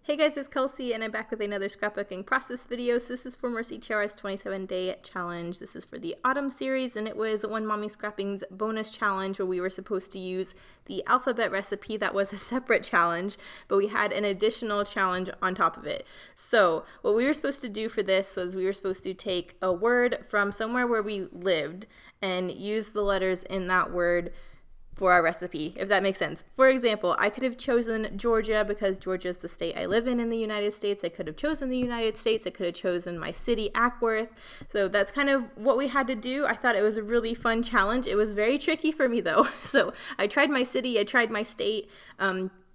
Hey guys, it's Kelsey and I'm back with another scrapbooking process video. So this is for Mercy Tiara's 27-day challenge. This is for the autumn series and it was One Mommy Scrapping's bonus challenge where we were supposed to use the alphabet recipe. That was a separate challenge, but we had an additional challenge on top of it. So what we were supposed to do for this was we were supposed to take a word from somewhere where we lived and use the letters in that word for our recipe, if that makes sense. For example, I could have chosen Georgia because Georgia is the state I live in the United States. I could have chosen the United States. I could have chosen my city, Ackworth. So that's kind of what we had to do. I thought it was a really fun challenge. It was very tricky for me though. So I tried my city, I tried my state,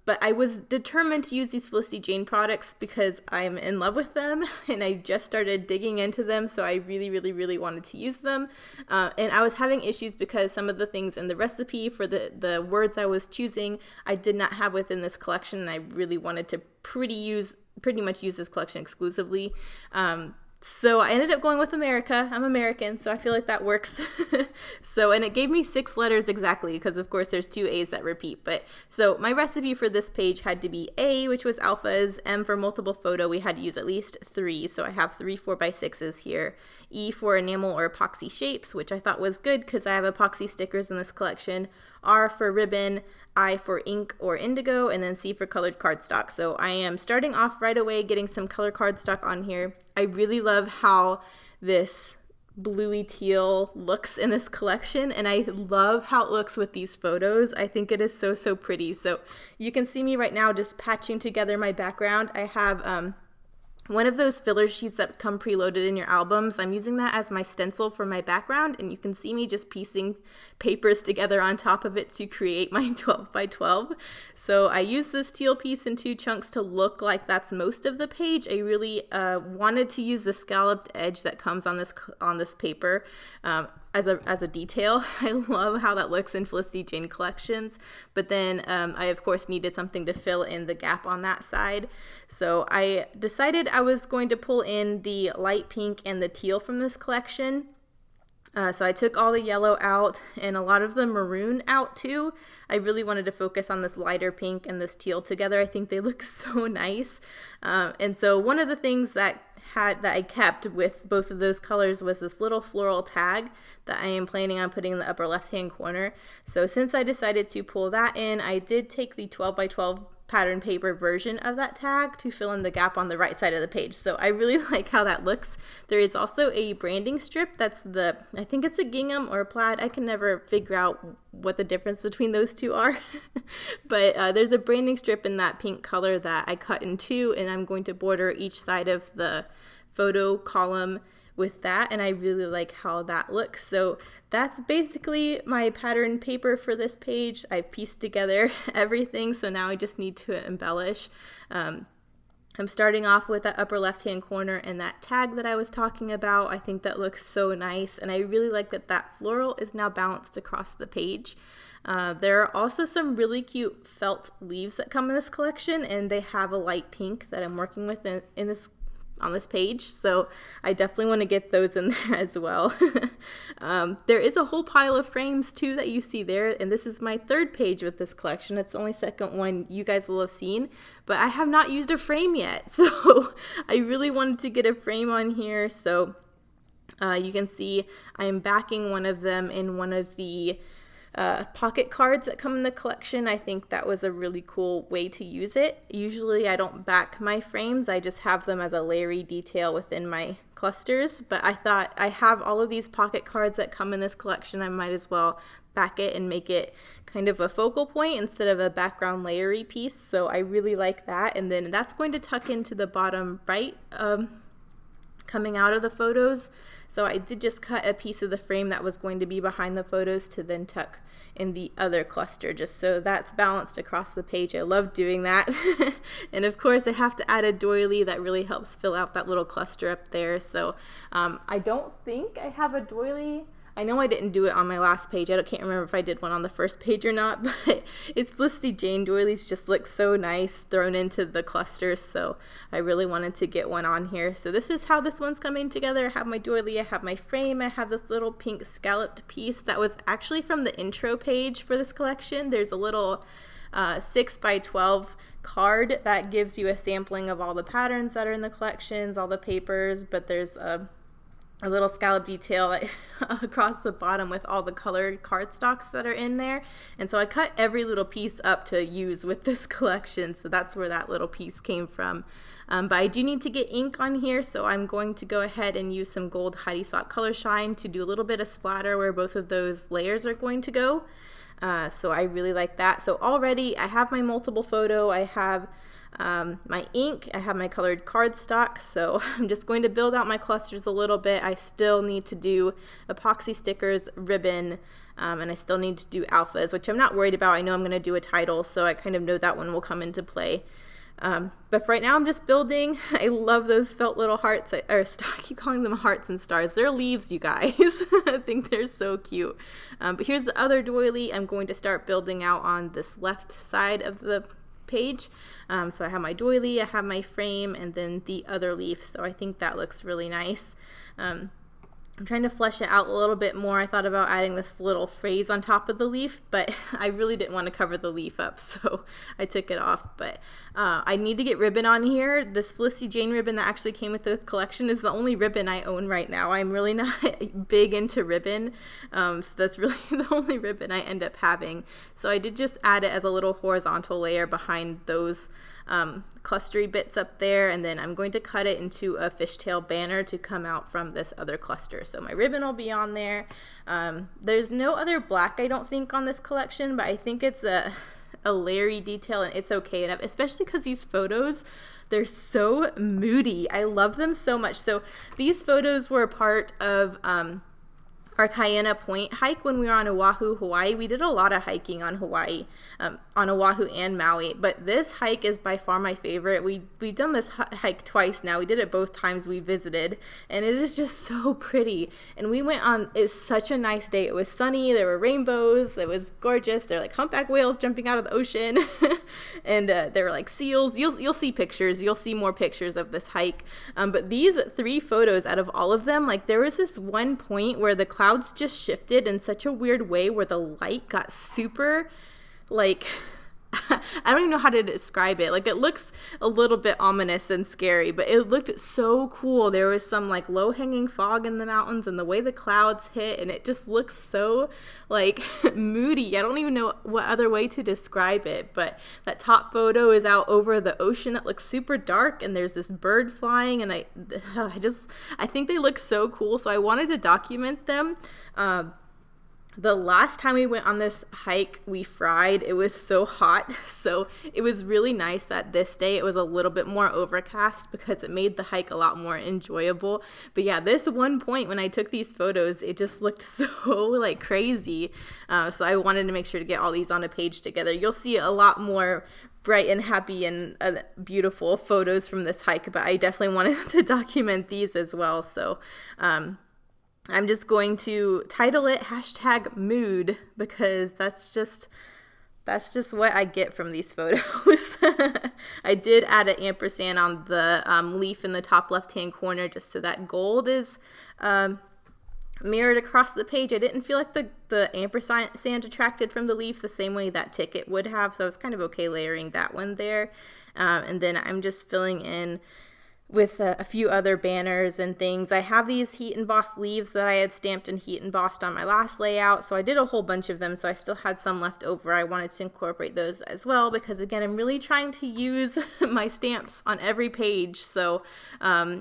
but I was determined to use these Felicity Jane products because I'm in love with them and I just started digging into them, so I really wanted to use them. And I was having issues because some of the things in the recipe for the words I was choosing I did not have within this collection, and I really wanted to pretty much use this collection exclusively. So I ended up going with America. I'm American, so I feel like that works. And it gave me 6 letters exactly because of course there's 2 A's that repeat. But so my recipe for this page had to be A, which was alphas, M for multiple photo. We had to use at least 3. So I have 3 4x6s here. E for enamel or epoxy shapes, which I thought was good because I have epoxy stickers in this collection. R for ribbon, I for ink or indigo, and then C for colored cardstock. So I am starting off right away getting some color cardstock on here. I really love how this bluey teal looks in this collection, and I love how it looks with these photos. I think it is so pretty. So you can see me right now just patching together my background. I have one of those filler sheets that come preloaded in your albums. I'm using that as my stencil for my background, and you can see me just piecing papers together on top of it to create my 12 by 12. So I use this teal piece in 2 chunks to look like that's most of the page. I really wanted to use the scalloped edge that comes on this paper as a detail. I love how that looks in Felicity Jane collections, but then I of course needed something to fill in the gap on that side. So I decided I was going to pull in the light pink and the teal from this collection. So I took all the yellow out and a lot of the maroon out too. I really wanted to focus on this lighter pink and this teal together. I think they look so nice. And so one of the things that I kept with both of those colors was this little floral tag that I am planning on putting in the upper left hand corner. So since I decided to pull that in, I did take the 12 by 12 pattern paper version of that tag to fill in the gap on the right side of the page. So I really like how that looks. There is also a branding strip that's I think it's a gingham or a plaid. I can never figure out what the difference between those two are. But there's a branding strip in that pink color that I cut in 2, and I'm going to border each side of the photo column with that, and I really like how that looks. So that's basically my pattern paper for this page. I've pieced together everything, so now I just need to embellish. I'm starting off with that upper left hand corner and that tag that I was talking about. I think that looks so nice, and I really like that floral is now balanced across the page. There are also some really cute felt leaves that come in this collection, and they have a light pink that I'm working with on this page, so I definitely want to get those in there as well. There is a whole pile of frames too that you see there, and this is my 3rd page with this collection. It's the only 2nd one you guys will have seen, but I have not used a frame yet, so I really wanted to get a frame on here. So you can see I am backing one of them in one of the pocket cards that come in the collection. I think that was a really cool way to use it. Usually I don't back my frames, I just have them as a layery detail within my clusters, but I thought I have all of these pocket cards that come in this collection, I might as well back it and make it kind of a focal point instead of a background layery piece. So I really like that, and then that's going to tuck into the bottom right coming out of the photos. So I did just cut a piece of the frame that was going to be behind the photos to then tuck in the other cluster, just so that's balanced across the page. I love doing that. And of course I have to add a doily that really helps fill out that little cluster up there. So I don't think I have a doily. I know I didn't do it on my last page. I can't remember if I did one on the first page or not, but it's Felicity Jane doilies just look so nice thrown into the clusters, so I really wanted to get one on here. So this is how this one's coming together. I have my doily, I have my frame, I have this little pink scalloped piece that was actually from the intro page for this collection. There's a little 6x12 card that gives you a sampling of all the patterns that are in the collections, all the papers, but there's a little scallop detail across the bottom with all the colored cardstocks that are in there. And so I cut every little piece up to use with this collection, so that's where that little piece came from. But I do need to get ink on here, so I'm going to go ahead and use some gold Heidi Swapp Color Shine to do a little bit of splatter where both of those layers are going to go. So I really like that. So already I have my multiple photo, I have my ink, I have my colored cardstock, so I'm just going to build out my clusters a little bit. I still need to do epoxy stickers, ribbon, and I still need to do alphas, which I'm not worried about. I know I'm going to do a title, so I kind of know that one will come into play. But for right now I'm just building. I love those felt little hearts, I keep calling them hearts and stars. They're leaves, you guys. I think they're so cute. But here's the other doily. I'm going to start building out on this left side of the page. So I have my doily, I have my frame, and then the other leaf. So I think that looks really nice. I'm trying to flesh it out a little bit more. I thought about adding this little phrase on top of the leaf, but I really didn't want to cover the leaf up, so I took it off. But I need to get ribbon on here. This Felicity Jane ribbon that actually came with the collection is the only ribbon I own right now. I'm really not big into ribbon, so that's really the only ribbon I end up having. So I did just add it as a little horizontal layer behind those clustery bits up there, and then I'm going to cut it into a fishtail banner to come out from this other cluster. So my ribbon will be on there. There's no other black, I don't think, on this collection, but I think it's a Larry detail, and it's okay, and especially because these photos, they're so moody. I love them so much. So these photos were a part of our Kayena Point hike when we were on Oahu, Hawaii. We did a lot of hiking on Hawaii, on Oahu and Maui, but this hike is by far my favorite. We've done this hike twice now. We did it both times we visited, and it is just so pretty. And we went on, it's such a nice day. It was sunny, there were rainbows, it was gorgeous. They're like humpback whales jumping out of the ocean, and there were like seals. You'll see pictures, you'll see more pictures of this hike. But these 3 photos out of all of them, like there was this one point where the clouds just shifted in such a weird way where the light got super, like, I don't even know how to describe it. Like, it looks a little bit ominous and scary, but it looked so cool. There was some like low-hanging fog in the mountains, and the way the clouds hit, and it just looks so like moody. I don't even know what other way to describe it, but that top photo is out over the ocean that looks super dark, and there's this bird flying, and I think they look so cool, so I wanted to document them. The last time we went on this hike, we fried. It was so hot, so it was really nice that this day it was a little bit more overcast because it made the hike a lot more enjoyable. But yeah, this one point when I took these photos, it just looked so like crazy. So I wanted to make sure to get all these on a page together. You'll see a lot more bright and happy and beautiful photos from this hike, but I definitely wanted to document these as well. So I'm just going to title it #mood because that's just what I get from these photos. I did add an ampersand on the leaf in the top left-hand corner just so that gold is mirrored across the page. I didn't feel like the ampersand detracted from the leaf the same way that ticket would have, so I was kind of okay layering that one there. And then I'm just filling in with a few other banners and things. I have these heat embossed leaves that I had stamped and heat embossed on my last layout, so I did a whole bunch of them, so I still had some left over. I wanted to incorporate those as well because, again, I'm really trying to use my stamps on every page, so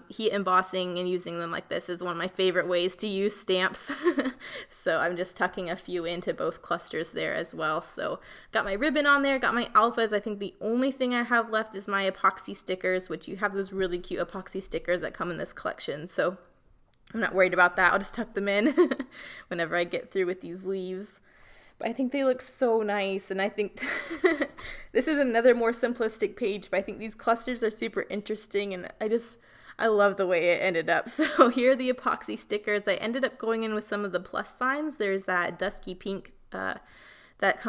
heat embossing and using them like this is one of my favorite ways to use stamps. So I'm just tucking a few into both clusters there as well. So got my ribbon on there, got my alphas. I think the only thing I have left is my epoxy stickers, which you have those really cute epoxy stickers that come in this collection, so I'm not worried about that. I'll just tuck them in whenever I get through with these leaves. But I think they look so nice, and I think this is another more simplistic page, but I think these clusters are super interesting, and I love the way it ended up. So here are the epoxy stickers. I ended up going in with some of the plus signs. There's that dusky pink that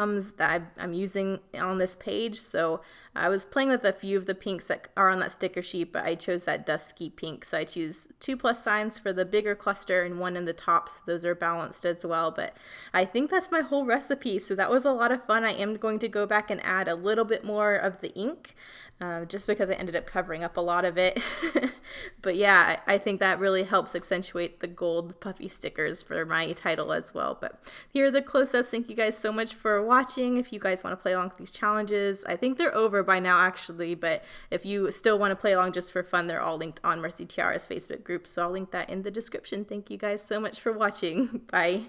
I'm using on this page. So I was playing with a few of the pinks that are on that sticker sheet, but I chose that dusky pink. So I choose 2 plus signs for the bigger cluster and 1 in the top, so those are balanced as well. But I think that's my whole recipe. So that was a lot of fun. I am going to go back and add a little bit more of the ink, just because I ended up covering up a lot of it. But yeah, I think that really helps accentuate the gold puffy stickers for my title as well. But here are the close-ups. Thank you guys so much for watching. If you guys want to play along with these challenges, I think they're over by now actually, but if you still want to play along just for fun, they're all linked on Mercy Tiara's Facebook group, so I'll link that in the description. Thank you guys so much for watching. Bye.